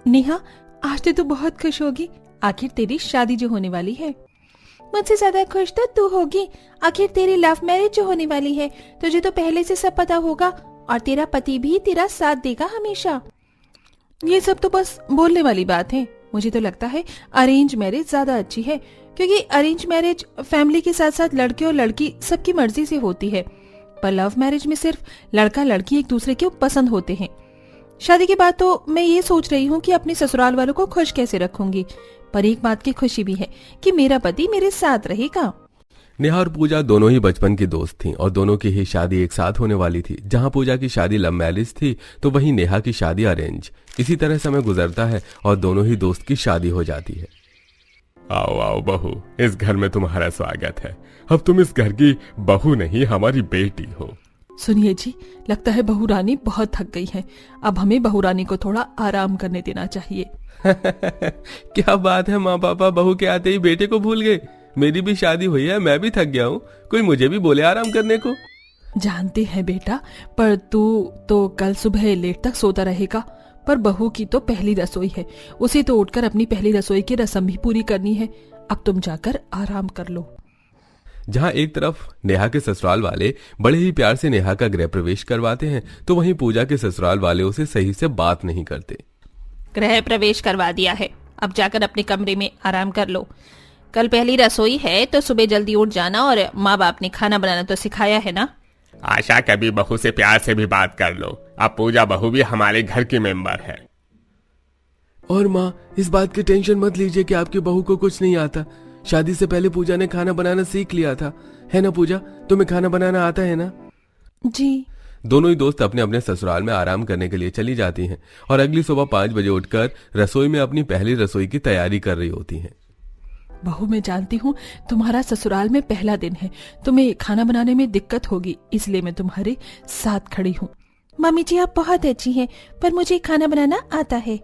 नेहा, आज तो तू बहुत खुश होगी, आखिर तेरी शादी जो होने वाली है। मुझसे ज्यादा खुश तो तू होगी, आखिर तेरी लव मैरिज जो होने वाली है। तुझे तो पहले से सब पता होगा और तेरा पति भी तेरा साथ देगा हमेशा। ये सब तो बस बोलने वाली बात है। मुझे तो लगता है अरेंज मैरिज ज्यादा अच्छी है, क्योंकि अरेंज मैरिज फैमिली के साथ साथ लड़के और लड़की सबकी मर्जी से होती है, पर लव मैरिज में सिर्फ लड़का लड़की एक दूसरे के पसंद होते हैं। शादी के बाद तो मैं ये सोच रही हूँ कि अपने ससुराल वालों को खुश कैसे रखूंगी, पर एक बात की खुशी भी है कि मेरा पति मेरे साथ रहेगा। नेहा और पूजा दोनों ही बचपन की दोस्त थीं और दोनों की ही शादी एक साथ होने वाली थी। जहां पूजा की शादी लव मैरिज थी तो वहीं नेहा की शादी अरेंज। इसी तरह समय गुजरता है और दोनों ही दोस्त की शादी हो जाती है। आओ आओ बहू, इस घर में तुम्हारा स्वागत है। अब तुम इस घर की बहू नहीं, हमारी बेटी हो। सुनिए जी, लगता है बहू रानी बहुत थक गई है। अब हमें बहू रानी को थोड़ा आराम करने देना चाहिए। क्या बात है, माँ पापा बहू के आते ही बेटे को भूल गए। मेरी भी शादी हुई है, मैं भी थक गया हूँ, कोई मुझे भी बोले आराम करने को। जानते हैं बेटा, पर तू तो कल सुबह लेट तक सोता रहेगा। पर बहू की तो पहली रसोई है, उसे तो उठकर अपनी पहली रसोई की रस्म भी पूरी करनी है। अब तुम जाकर आराम कर लो। जहां एक तरफ नेहा के ससुराल वाले बड़े ही प्यार से नेहा का गृह प्रवेश करवाते हैं, तो वहीं पूजा के ससुराल वाले उसे सही से बात नहीं करते। गृह प्रवेश करवा दिया है, अब जाकर अपने कमरे में आराम कर लो। कल पहली रसोई है तो सुबह जल्दी उठ जाना, और माँ बाप ने खाना बनाना तो सिखाया है ना। आशा, कभी बहू से प्यार से भी बात कर लो। अब पूजा बहू भी हमारे घर की मेंबर है। और माँ, इस बात की टेंशन मत लीजिए कि आपकी बहू को कुछ नहीं आता। शादी से पहले पूजा ने खाना बनाना सीख लिया था, है ना पूजा? तुम्हें खाना बनाना आता है ना? जी। दोनों ही दोस्त अपने अपने ससुराल में आराम करने के लिए चली जाती हैं और अगली सुबह 5 बजे उठकर रसोई में अपनी पहली रसोई की तैयारी कर रही होती हैं। बहू, मैं जानती हूँ तुम्हारा ससुराल में पहला दिन है, तुम्हें खाना बनाने में दिक्कत होगी, इसलिए मैं तुम्हारे साथ खड़ी हूँ। मम्मी जी, आप बहुत अच्छी हैं, पर मुझे खाना बनाना आता है।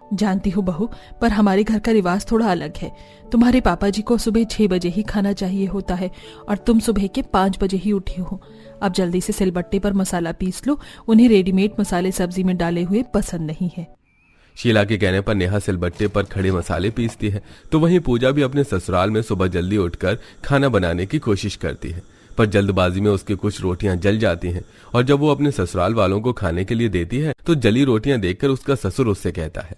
जानती हूँ बहू, पर हमारे घर का रिवाज थोड़ा अलग है। तुम्हारे पापा जी को सुबह 6 बजे ही खाना चाहिए होता है और तुम सुबह के 5 बजे ही उठी हो। अब जल्दी से सिलबट्टे पर मसाला पीस लो, उन्हें रेडीमेड मसाले सब्जी में डाले हुए पसंद नहीं है। शीला के कहने पर नेहा सिलबट्टे पर खड़े मसाले पीसती है, तो वहीं पूजा भी अपने ससुराल में सुबह जल्दी उठकर खाना बनाने की कोशिश करती है, पर जल्दबाजी में उसकी कुछ रोटियां जल जाती हैं और जब वो अपने ससुराल वालों को खाने के लिए देती है तो जली रोटियां देखकर उसका ससुर उससे कहता है,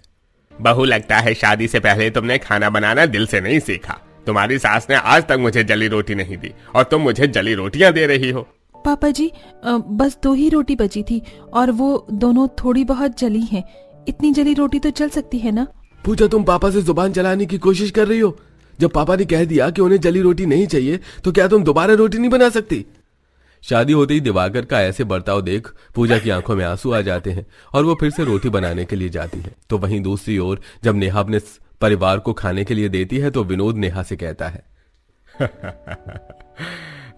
बहू, लगता है शादी से पहले तुमने खाना बनाना दिल से नहीं सीखा। तुम्हारी सास ने आज तक मुझे जली रोटी नहीं दी और तुम मुझे जली रोटियां दे रही हो। पापा जी, बस 2 ही रोटी बची थी और वो दोनों थोड़ी बहुत जली हैं। इतनी जली रोटी तो चल सकती है ना? पूजा, तुम पापा से जुबान चलाने की कोशिश कर रही हो? जब पापा ने कह दिया कि उन्हें जली रोटी नहीं चाहिए तो क्या तुम दोबारा रोटी नहीं बना सकती? शादी होते ही दिवाकर का ऐसे बर्ताव देख पूजा की आंखों में आंसू आ जाते हैं और वो फिर से रोटी बनाने के लिए जाती है। तो वहीं दूसरी ओर जब नेहा अपने परिवार को खाने के लिए देती है तो विनोद नेहा से कहता है,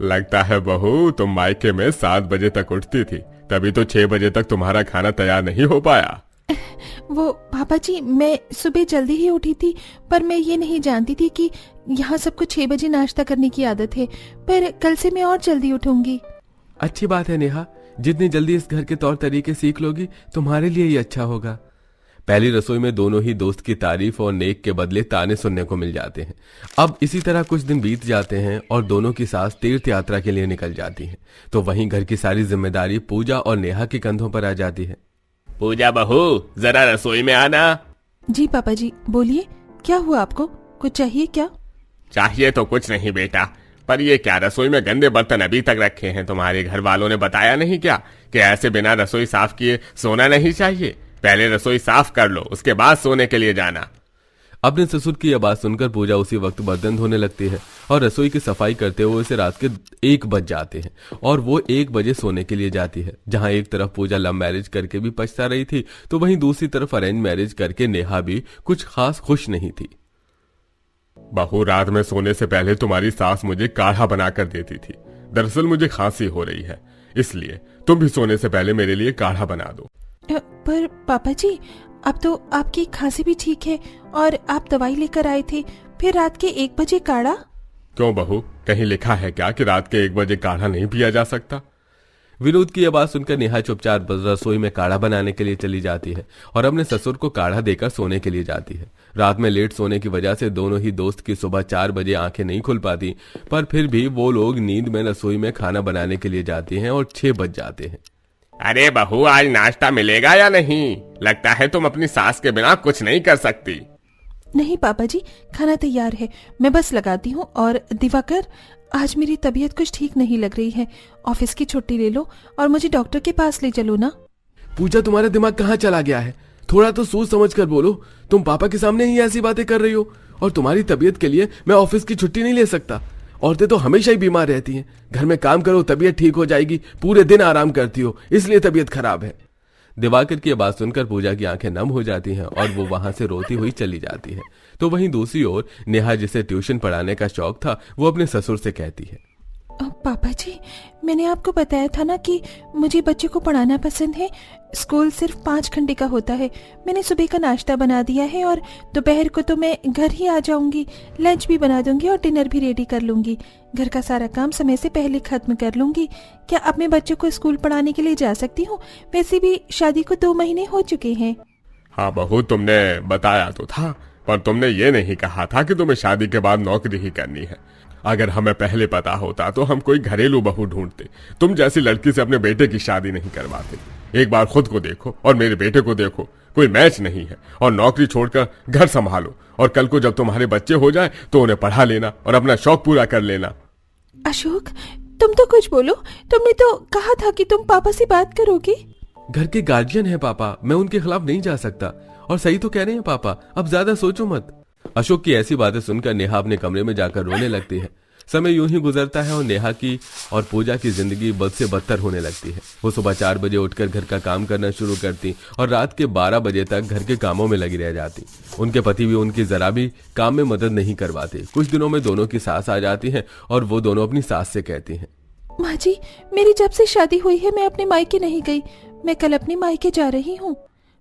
लगता है बहू, तुम मायके में 7 बजे तक उठती थी, तभी तो 6 बजे तक तुम्हारा खाना तैयार नहीं हो पाया। वो पापा जी, मैं सुबह जल्दी ही उठी थी, पर मैं ये नहीं जानती थी कि यहाँ सबको 6 बजे नाश्ता करने की आदत है। पर कल से मैं और जल्दी उठूंगी। अच्छी बात है नेहा, जितनी जल्दी इस घर के तौर तरीके सीख लोगी तुम्हारे लिए ही अच्छा होगा। पहली रसोई में दोनों ही दोस्त की तारीफ और नेक के बदले ताने सुनने को मिल जाते हैं। अब इसी तरह कुछ दिन बीत जाते हैं और दोनों की सास तीर्थ यात्रा के लिए निकल जाती है, तो वहीं घर की सारी जिम्मेदारी पूजा और नेहा के कंधों पर आ जाती है। पूजा बहू, जरा रसोई में आना। जी पापा जी, बोलिए, क्या हुआ आपको? कुछ चाहिए क्या? चाहिए तो कुछ नहीं बेटा, पर ये क्या, रसोई में गंदे बर्तन अभी तक रखे हैं। तुम्हारे घर वालों ने बताया नहीं क्या कि ऐसे बिना रसोई साफ किए सोना नहीं चाहिए? पहले रसोई साफ कर लो, उसके बाद सोने के लिए जाना। अपने ससुर की यह बात सुनकर पूजा उसी वक्त बर्तन धोने लगती है और रसोई की सफाई करते हुए उसे रात के 1 बज जाते हैं और वो 1 बजे सोने के लिए जाती है। जहां एक तरफ पूजा लव मैरिज करके भी पछता रही थी, तो वहीं दूसरी तरफ अरेंज मैरिज करके नेहा भी कुछ खास खुश नहीं थी। बहू, रात में सोने से पहले तुम्हारी सास मुझे काढ़ा बनाकर देती थी। दरअसल मुझे खांसी हो रही है, इसलिए तुम भी सोने से पहले मेरे लिए काढ़ा बना दो। पर पापा जी, अब तो आपकी खांसी भी ठीक है और आप दवाई लेकर आए थे, फिर रात के 1 बजे काढ़ा? क्यों बहू, कहीं लिखा है क्या कि रात के 1 बजे काढ़ा नहीं पिया जा सकता? विनोद की यह बात सुनकर नेहा चुपचाप रसोई में काढ़ा बनाने के लिए चली जाती है और अपने ससुर को काढ़ा देकर सोने के लिए जाती है। रात में लेट सोने की वजह से दोनों ही दोस्त की सुबह 4 बजे आंखें नहीं खुल पाती, पर फिर भी वो लोग नींद में रसोई में खाना बनाने के लिए जाते हैं और 6 बज जाते हैं। अरे बहू, आज नाश्ता मिलेगा या नहीं? लगता है तुम अपनी सास के बिना कुछ नहीं कर सकती। नहीं पापा जी, खाना तैयार है, मैं बस लगाती हूँ। और दिवाकर, आज मेरी तबीयत कुछ ठीक नहीं लग रही है, ऑफिस की छुट्टी ले लो और मुझे डॉक्टर के पास ले चलो ना। पूजा, तुम्हारा दिमाग कहाँ चला गया है? थोड़ा तो सोच समझ कर बोलो। तुम पापा के सामने ही ऐसी बातें कर रही हो, और तुम्हारी तबीयत के लिए मैं ऑफिस की छुट्टी नहीं ले सकता। औरतें तो हमेशा ही बीमार रहती हैं। घर में काम करो, तबीयत ठीक हो जाएगी। पूरे दिन आराम करती हो, इसलिए तबीयत खराब है। दिवाकर की बात सुनकर पूजा की आंखें नम हो जाती हैं और वो वहां से रोती हुई चली जाती है। तो वहीं दूसरी ओर नेहा, जिसे ट्यूशन पढ़ाने का शौक था, वो अपने ससुर से कहती है, पापा जी, मैंने आपको बताया था ना कि मुझे बच्चे को पढ़ाना पसंद है। स्कूल सिर्फ 5 घंटे का होता है। मैंने सुबह का नाश्ता बना दिया है और दोपहर को तो मैं घर ही आ जाऊंगी। लंच भी बना दूंगी और डिनर भी रेडी कर लूंगी। घर का सारा काम समय से पहले खत्म कर लूंगी। क्या अपने बच्चों को स्कूल पढ़ाने के लिए जा सकती हूँ? वैसे भी शादी को 2 महीने हो चुके हैं। हाँ बहू, तुमने बताया तो था, पर तुमने ये नहीं कहा था कि तुम्हें शादी के बाद नौकरी ही करनी है। अगर हमें पहले पता होता तो हम कोई घरेलू बहू ढूंढते। तुम जैसी लड़की से अपने बेटे की शादी नहीं करवाते। एक बार खुद को देखो और मेरे बेटे को देखो, कोई मैच नहीं है। और नौकरी छोड़कर घर संभालो, और कल को जब तुम्हारे बच्चे हो जाए तो उन्हें पढ़ा लेना और अपना शौक पूरा कर लेना। अशोक, तुम तो कुछ बोलो। तुमने तो कहा था कि तुम पापा से बात करोगे। घर के गार्जियन है पापा, मैं उनके खिलाफ नहीं जा सकता। और सही तो कह रहे हैं पापा, अब ज्यादा सोचो मत। अशोक की ऐसी बातें सुनकर नेहा अपने कमरे में जाकर रोने लगती है। समय यूं ही गुजरता है और नेहा की और पूजा की जिंदगी बद से बदतर होने लगती है। वो सुबह 4 बजे उठकर घर का काम करना शुरू करती और रात के 12 बजे तक घर के कामों में लगी रह जाती। उनके पति भी उनकी जरा भी काम में मदद नहीं करवाते। कुछ दिनों में दोनों की सास आ जाती है और वो दोनों अपनी सास से कहती हैं, माँ जी, मेरी जब से शादी हुई है मैं अपने मायके नहीं गई। मैं कल अपने मायके जा रही हूँ।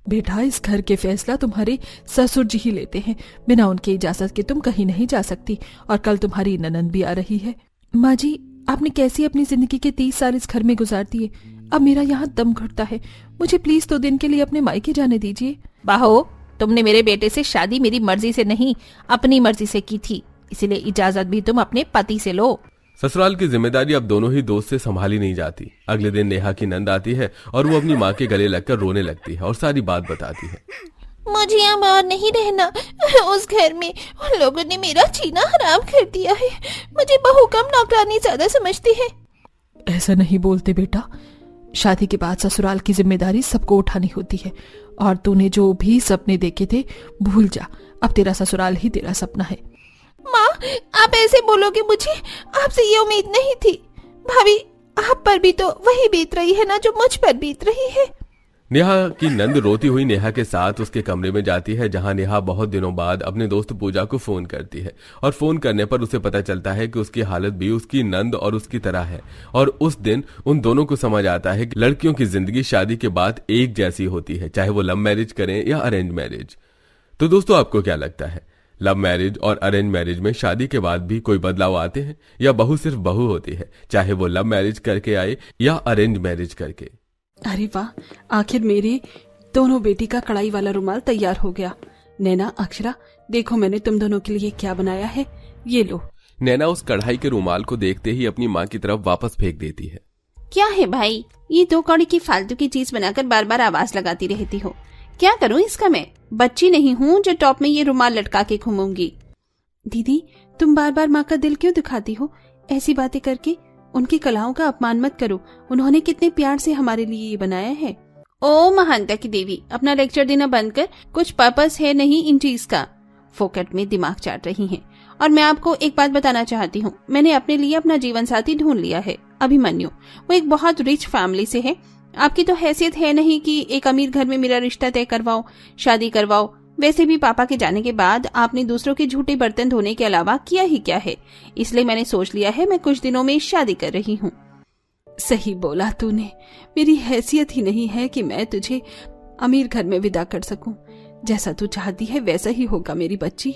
बेटा, इस घर के फैसला तुम्हारे ससुर जी ही लेते हैं। बिना उनकी इजाजत के तुम कहीं नहीं जा सकती। और कल तुम्हारी ननद भी आ रही है। माँ जी, आपने कैसी अपनी जिंदगी के 30 साल इस घर में गुजार दिए। अब मेरा यहाँ दम घुटता है। मुझे प्लीज 2 दिन के लिए अपने मायके जाने दीजिए। बाहो, तुमने मेरे बेटे से शादी मेरी मर्जी से नहीं, अपनी मर्जी से की थी, इसीलिए इजाजत भी तुम अपने पति से लो। ससुराल की जिम्मेदारी अब दोनों ही दोस्त से संभाली नहीं जाती। अगले दिन नेहा की नंद आती है और वो अपनी माँ के गले लगकर रोने लगती है और सारी बात बताती है। मुझे यहाँ बाहर नहीं रहना। उस घर में उन लोगों ने मेरा जीना हराम कर दिया है। मुझे बहू कम नौकरानी ज्यादा समझती है। ऐसा नहीं बोलते बेटा। शादी के बाद ससुराल की जिम्मेदारी सबको उठानी होती है। और तूने जो भी सपने देखे थे भूल जा। अब तेरा ससुराल ही तेरा सपना है। माँ, आप ऐसे बोलोगे मुझे? आपसे ये उम्मीद नहीं थी। भाभी, आप पर भी तो वही बीत रही है ना जो मुझ पर बीत रही है। नेहा की नंद रोती हुई नेहा के साथ उसके कमरे में जाती है, जहां नेहा बहुत दिनों बाद अपने दोस्त पूजा को फोन करती है। और फोन करने पर उसे पता चलता है कि उसकी हालत भी उसकी नंद और उसकी तरह है। और उस दिन उन दोनों को समझ आता है कि लड़कियों की जिंदगी शादी के बाद एक जैसी होती है, चाहे वो लव मैरिज करें या अरेंज मैरिज। तो दोस्तों, आपको क्या लगता है, लव मैरिज और अरेंज मैरिज में शादी के बाद भी कोई बदलाव आते हैं, या बहू सिर्फ बहू होती है, चाहे वो लव मैरिज करके आए या अरेंज मैरिज करके? अरे वाह, आखिर मेरी दोनों बेटी का कढ़ाई वाला रुमाल तैयार हो गया। नैना, अक्षरा, देखो मैंने तुम दोनों के लिए क्या बनाया है, ये लो। नैना उस कढ़ाई के रुमाल को देखते ही अपनी माँ की तरफ वापस फेंक देती है। क्या है भाई, ये 2 कौड़ी की फालतू की चीज बनाकर बार बार आवाज लगाती रहती हो। क्या करूं इसका मैं? बच्ची नहीं हूँ जो टॉप में ये रुमाल लटका के घूमूंगी। दीदी, तुम बार बार माँ का दिल क्यों दुखाती हो ऐसी बातें करके? उनकी कलाओं का अपमान मत करो। उन्होंने कितने प्यार से हमारे लिए ये बनाया है। ओ महानता की देवी, अपना लेक्चर देना बंद कर। कुछ पर्पस है नहीं इन चीज का। फोकट में दिमाग चाट रही हैं। और मैं आपको एक बात बताना चाहती हूँ, मैंने अपने लिए अपना जीवन साथी ढूंढ लिया है, अभिमन्यु। वो एक बहुत रिच फैमिली से है। आपकी तो हैसियत है नहीं कि एक अमीर घर में मेरा रिश्ता तय करवाओ, शादी करवाओ। वैसे भी पापा के जाने के बाद आपने दूसरों के झूठे बर्तन धोने के अलावा किया ही क्या है। इसलिए मैंने सोच लिया है मैं कुछ दिनों में शादी कर रही हूँ। सही बोला तूने। मेरी हैसियत ही नहीं है कि मैं तुझे अमीर घर में विदा कर सकूं। जैसा तू चाहती है वैसा ही होगा मेरी बच्ची।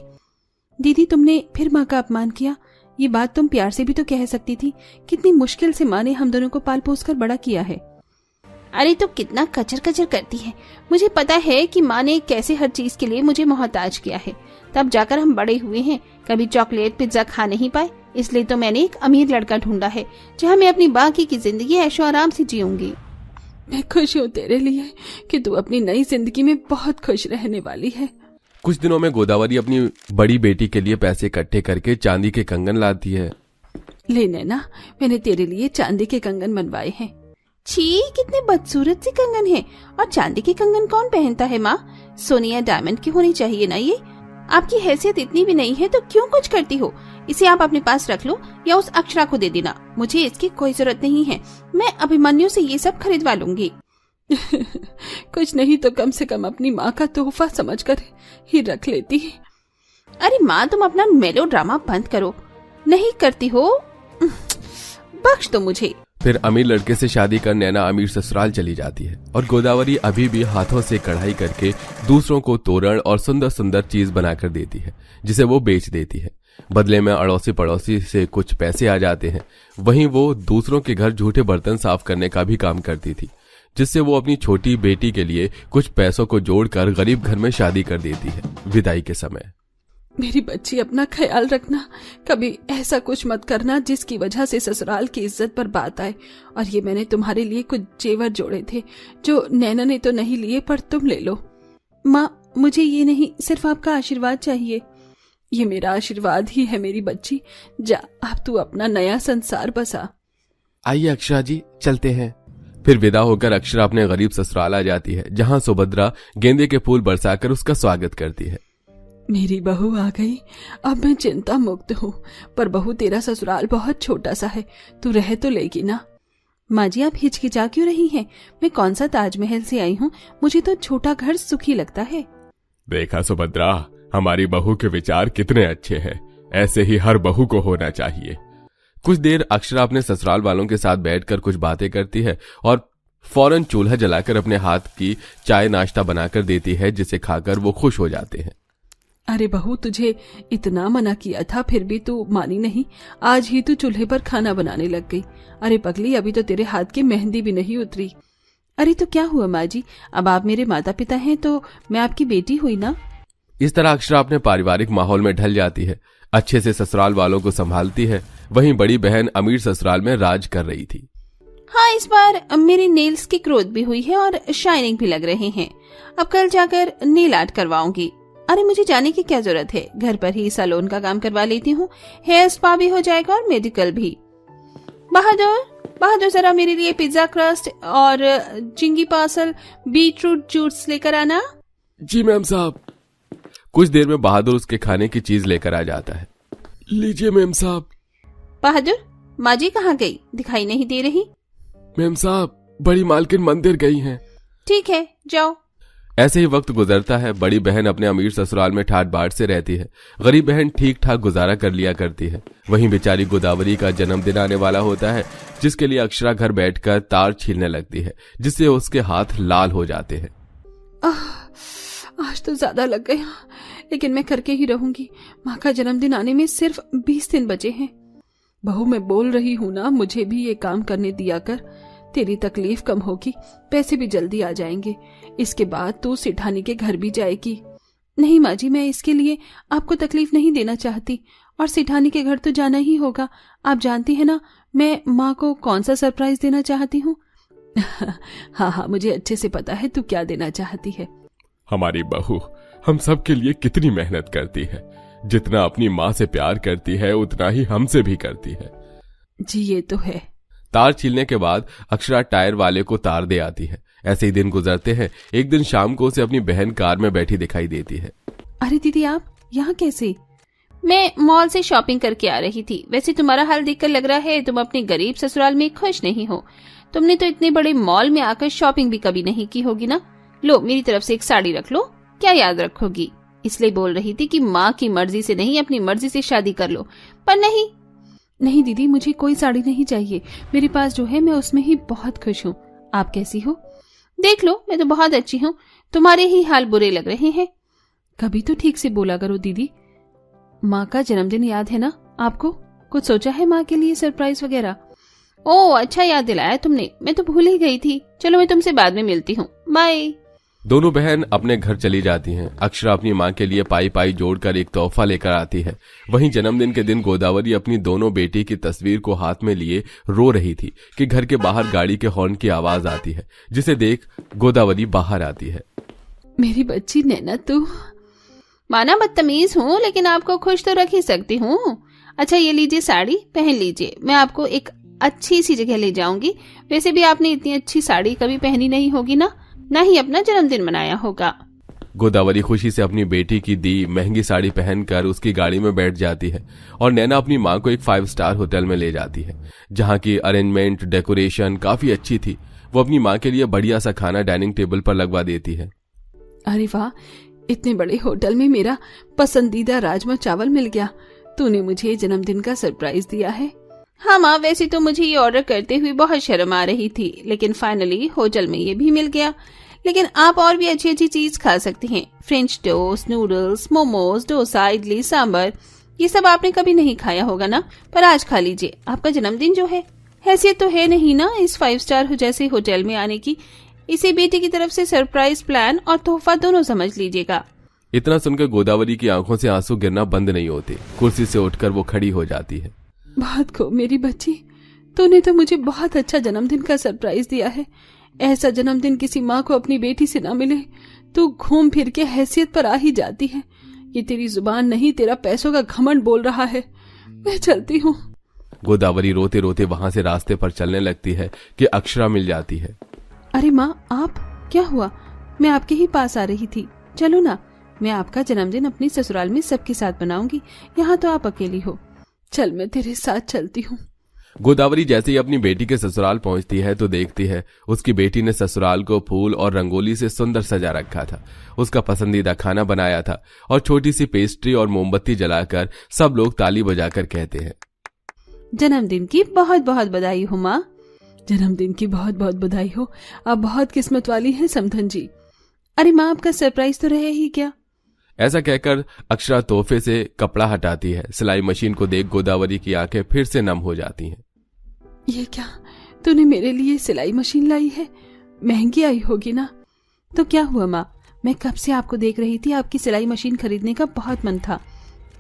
दीदी, तुमने फिर माँ का अपमान किया। ये बात तुम प्यार से भी तो कह सकती थी। कितनी मुश्किल से माँ ने हम दोनों को पाल पोस कर बड़ा किया है। अरे तो कितना कचर कचर करती है। मुझे पता है कि माँ ने कैसे हर चीज के लिए मुझे मोहताज किया है, तब जाकर हम बड़े हुए हैं। कभी चॉकलेट पिज्जा खा नहीं पाए, इसलिए तो मैंने एक अमीर लड़का ढूंढा है जहाँ मैं अपनी बाकी की जिंदगी ऐशो आराम से जीऊंगी। मैं खुश हूँ तेरे लिए कि तू अपनी नई जिंदगी में बहुत खुश रहने वाली है। कुछ दिनों में गोदावरी अपनी बड़ी बेटी के लिए पैसे इकट्ठे करके चांदी के कंगन लाती है। ले नैना, मैंने तेरे लिए चांदी के कंगन बनवाए हैं। छी, कितने बदसूरत से कंगन हैं। और चांदी के कंगन कौन पहनता है माँ? सोने या डायमंड की होनी चाहिए ना। ये आपकी हैसियत इतनी भी नहीं है तो क्यों कुछ करती हो? इसे आप अपने पास रख लो या उस अक्षरा को दे देना, मुझे इसकी कोई जरूरत नहीं है। मैं अभिमन्यु से ये सब खरीदवा लूंगी। कुछ नहीं तो कम से कम अपनी माँ का तोहफा समझकर ही रख लेती। अरे माँ, तुम अपना मेलो ड्रामा बंद करो। नहीं करती हो? बख्श दो मुझे। फिर अमीर लड़के से शादी कर नैना अमीर ससुराल चली जाती है और गोदावरी अभी भी हाथों से कढ़ाई करके दूसरों को तोरण और सुंदर सुंदर चीज बनाकर देती है, जिसे वो बेच देती है। बदले में अड़ोसी पड़ोसी से कुछ पैसे आ जाते हैं। वहीं वो दूसरों के घर झूठे बर्तन साफ करने का भी काम करती थी, जिससे वो अपनी छोटी बेटी के लिए कुछ पैसों को जोड़कर गरीब घर में शादी कर देती है। विदाई के समय, मेरी बच्ची, अपना ख्याल रखना। कभी ऐसा कुछ मत करना जिसकी वजह से ससुराल की इज्जत पर बात आए। और ये मैंने तुम्हारे लिए कुछ जेवर जोड़े थे जो नैना ने तो नहीं लिए, पर तुम ले लो। माँ, मुझे ये नहीं, सिर्फ आपका आशीर्वाद चाहिए। ये मेरा आशीर्वाद ही है मेरी बच्ची। जा, अब तू अपना नया संसार बसा। आइए अक्षरा जी, चलते हैं। फिर विदा होकर अक्षरा अपने गरीब ससुराल आ जाती है, जहां सुभद्रा गेंदे के फूल बरसाकर उसका स्वागत करती है। मेरी बहू आ गई, अब मैं चिंता मुक्त हूँ। पर बहू, तेरा ससुराल बहुत छोटा सा है, तू रह तो लेगी ना? माँ जी, आप हिचकिचा क्यों रही हैं? मैं कौन सा ताजमहल से आई हूँ, मुझे तो छोटा घर सुखी लगता है। देखा सुभद्रा, हमारी बहू के विचार कितने अच्छे हैं। ऐसे ही हर बहू को होना चाहिए। कुछ देर अक्षरा अपने ससुराल वालों के साथ बैठकर कुछ बातें करती है और फौरन चूल्हा जलाकर अपने हाथ की चाय नाश्ता बनाकर देती है, जिसे खाकर वो खुश हो जाते हैं। अरे बहू, तुझे इतना मना किया था फिर भी तू मानी नहीं। आज ही तू चूल्हे पर खाना बनाने लग गई। अरे पगली, अभी तो तेरे हाथ की मेहंदी भी नहीं उतरी। अरे तो क्या हुआ माँ जी, अब आप मेरे माता पिता हैं तो मैं आपकी बेटी हुई ना। इस तरह अक्षरा अपने पारिवारिक माहौल में ढल जाती है, अच्छे से ससुराल वालों को संभालती है। वहीं बड़ी बहन अमीर ससुराल में राज कर रही थी। हाँ, इस बार मेरे नेल्स की ग्रोथ भी हुई है और शाइनिंग भी लग रहे हैं। अब कल जाकर नेल आर्ट करवाऊंगी। अरे मुझे जाने की क्या जरूरत है, घर पर ही सैलून का काम करवा लेती हूँ। हेयर स्पा भी हो जाएगा और मेडिकल भी। बहादुर जरा मेरे लिए पिज्जा क्रस्ट और चिंगी पार्सल बीटरूट जूस लेकर आना। जी मैम साहब। कुछ देर में बहादुर उसके खाने की चीज लेकर आ जाता है। लीजिए मैम साहब। बहादुर, माँ जी कहाँ गई, दिखाई नहीं दे रही? मैम साहब, बड़ी मालकिन मंदिर गई हैं। ठीक है, जाओ। ऐसे ही वक्त गुजरता है। बड़ी बहन अपने अमीर ससुराल में ठाट बाट से रहती है। गरीब बहन ठीक ठाक गुजारा कर लिया करती है। वहीं बेचारी गोदावरी का जन्मदिन आने वाला होता है, जिसके लिए अक्षरा घर बैठकर तार छीलने लगती है, जिससे उसके हाथ लाल हो जाते हैं। आज तो ज्यादा लग गया, लेकिन मैं करके ही रहूंगी। माँ का जन्मदिन आने में सिर्फ 20 दिन बचे हैं। बहू, मैं बोल रही हूँ ना, मुझे भी ये काम करने दिया कर। तेरी तकलीफ कम होगी, पैसे भी जल्दी आ जाएंगे। इसके बाद तू सिठानी के घर भी जाएगी। नहीं माँ जी, मैं इसके लिए आपको तकलीफ नहीं देना चाहती, और सिठानी के घर तो जाना ही होगा। आप जानती है ना मैं माँ को कौन सा सरप्राइज देना चाहती हूँ। हाँ, मुझे अच्छे से पता है तू क्या देना चाहती है। हमारी बहू हम सब के लिए कितनी मेहनत करती है। जितना अपनी माँ से प्यार करती है उतना ही हमसे भी करती है। जी ये तो है। तार छीलने के बाद अक्षरा टायर वाले को तार दे आती है। ऐसे ही दिन गुजरते हैं। एक दिन शाम को उसे अपनी बहन कार में बैठी दिखाई देती है। अरे दीदी, आप यहाँ कैसे? मैं मॉल से शॉपिंग करके आ रही थी। वैसे तुम्हारा हाल देखकर लग रहा है तुम अपने गरीब ससुराल में खुश नहीं हो। तुमने तो इतने बड़े मॉल में आकर शॉपिंग भी कभी नहीं की होगी ना। लो, मेरी तरफ से एक साड़ी रख लो, क्या याद रखोगी। इसलिए बोल रही थी कि माँ की मर्जी से नहीं अपनी मर्जी से शादी कर लो, पर नहीं दीदी, मुझे कोई साड़ी नहीं चाहिए। मेरे पास जो है मैं उसमें ही बहुत खुश हूँ। आप कैसी हो? देख लो, मैं तो बहुत अच्छी हूँ। तुम्हारे ही हाल बुरे लग रहे हैं। कभी तो ठीक से बोला करो दीदी। माँ का जन्मदिन याद है ना आपको? कुछ सोचा है माँ के लिए सरप्राइज वगैरह? ओह अच्छा याद दिलाया तुमने, मैं तो भूल ही गई थी। चलो मैं तुमसे बाद में मिलती हूँ, बाय। दोनों बहन अपने घर चली जाती हैं। अक्षरा अपनी माँ के लिए पाई पाई जोड़कर एक तोहफा लेकर आती है। वहीं जन्मदिन के दिन गोदावरी अपनी दोनों बेटी की तस्वीर को हाथ में लिए रो रही थी कि घर के बाहर गाड़ी के हॉर्न की आवाज आती है, जिसे देख गोदावरी बाहर आती है। मेरी बच्ची नैना, तू माना बदतमीज हूँ लेकिन आपको खुश तो रख ही सकती हूँ। अच्छा ये लीजिए साड़ी, पहन लीजिए, मैं आपको एक अच्छी सी जगह ले जाऊंगी। वैसे भी आपने इतनी अच्छी साड़ी कभी पहनी नहीं होगी ना ही अपना जन्मदिन मनाया होगा। गोदावरी खुशी से अपनी बेटी की दी महंगी साड़ी पहनकर उसकी गाड़ी में बैठ जाती है और नैना अपनी माँ को एक 5 स्टार होटल में ले जाती है, जहाँ की अरेंजमेंट डेकोरेशन काफी अच्छी थी। वो अपनी माँ के लिए बढ़िया सा खाना डाइनिंग टेबल पर लगवा देती है। अरे वाह, इतने बड़े होटल में मेरा पसंदीदा राजमा चावल मिल गया। तूने मुझे जन्मदिन का सरप्राइज दिया है। हाँ माँ, वैसे तो मुझे ये ऑर्डर करते हुए बहुत शर्म आ रही थी, लेकिन फाइनली होटल में ये भी मिल गया। लेकिन आप और भी अच्छी अच्छी चीज खा सकती हैं। French toast, noodles, momos, dosa, idli, sambar, ये सब आपने कभी नहीं खाया होगा ना, पर आज खा लीजिए। आपका जन्मदिन जो है, हैसियत तो है नहीं ना इस 5 स्टार जैसे होटल में आने की। इसे बेटी की तरफ से सरप्राइज प्लान और तोहफा दोनों समझ लीजिएगा। इतना सुनकर गोदावरी की आंखों से आंसू गिरना बंद नहीं होते। कुर्सी से उठकर वो खड़ी हो जाती है। बहुत खूब मेरी बच्ची, तूने तो मुझे बहुत अच्छा जन्मदिन का सरप्राइज दिया है। ऐसा जन्मदिन किसी माँ को अपनी बेटी से ना मिले। तू घूम फिर के हैसियत पर आ ही जाती है। ये तेरी जुबान नहीं, तेरा पैसों का घमंड बोल रहा है। मैं चलती हूँ। गोदावरी रोते रोते वहां से रास्ते पर चलने लगती है कि अक्षरा मिल जाती है। अरे माँ, आप, क्या हुआ? मैं आपके ही पास आ रही थी। चलो ना, मैं आपका जन्मदिन अपनी ससुराल में सबके साथ मनाऊंगी। यहाँ तो आप अकेली हो। चल मैं तेरे साथ चलती हूँ। गोदावरी जैसे ही अपनी बेटी के ससुराल पहुंचती है तो देखती है उसकी बेटी ने ससुराल को फूल और रंगोली से सुंदर सजा रखा था। उसका पसंदीदा खाना बनाया था और छोटी सी पेस्ट्री और मोमबत्ती जलाकर सब लोग ताली बजाकर कहते हैं, जन्मदिन की बहुत बहुत बधाई हो माँ। जन्मदिन की बहुत बहुत बधाई हो। आप बहुत किस्मत वाली हैं समधन जी। अरे माँ, आपका सरप्राइज तो रहे ही क्या? ऐसा कहकर अक्षरा तोहफे से कपड़ा हटाती है। सिलाई मशीन को देख गोदावरी की आंखें फिर से नम हो जाती हैं। ये क्या, तूने मेरे लिए सिलाई मशीन लाई है? महंगी आई होगी ना? तो क्या हुआ माँ, मैं कब से आपको देख रही थी। आपकी सिलाई मशीन खरीदने का बहुत मन था।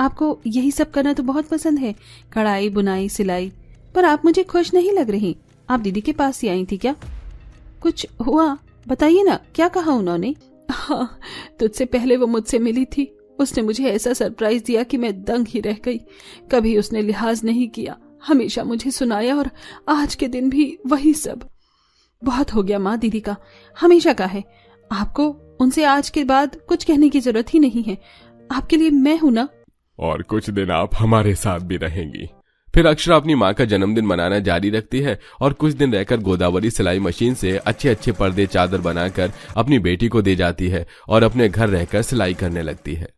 आपको यही सब करना तो बहुत पसंद है, कढ़ाई, बुनाई, सिलाई। पर आप मुझे खुश नहीं लग रही। आप दीदी के पास ही आई थी क्या? कुछ हुआ? बताइए ना, क्या कहा उन्होंने? हाँ, तुझसे पहले वो मुझसे मिली थी। उसने मुझे ऐसा सरप्राइज दिया कि मैं दंग ही रह गई। कभी उसने लिहाज नहीं किया, हमेशा मुझे सुनाया, और आज के दिन भी वही सब। बहुत हो गया माँ दीदी का, हमेशा का है। आपको उनसे आज के बाद कुछ कहने की जरूरत ही नहीं है। आपके लिए मैं हूं ना। और कुछ दिन आप हमारे साथ भी रहेंगी। फिर अक्षरा अपनी माँ का जन्मदिन मनाना जारी रखती है और कुछ दिन रहकर गोदावरी सिलाई मशीन से अच्छे अच्छे पर्दे, चादर बनाकर अपनी बेटी को दे जाती है और अपने घर रहकर सिलाई करने लगती है।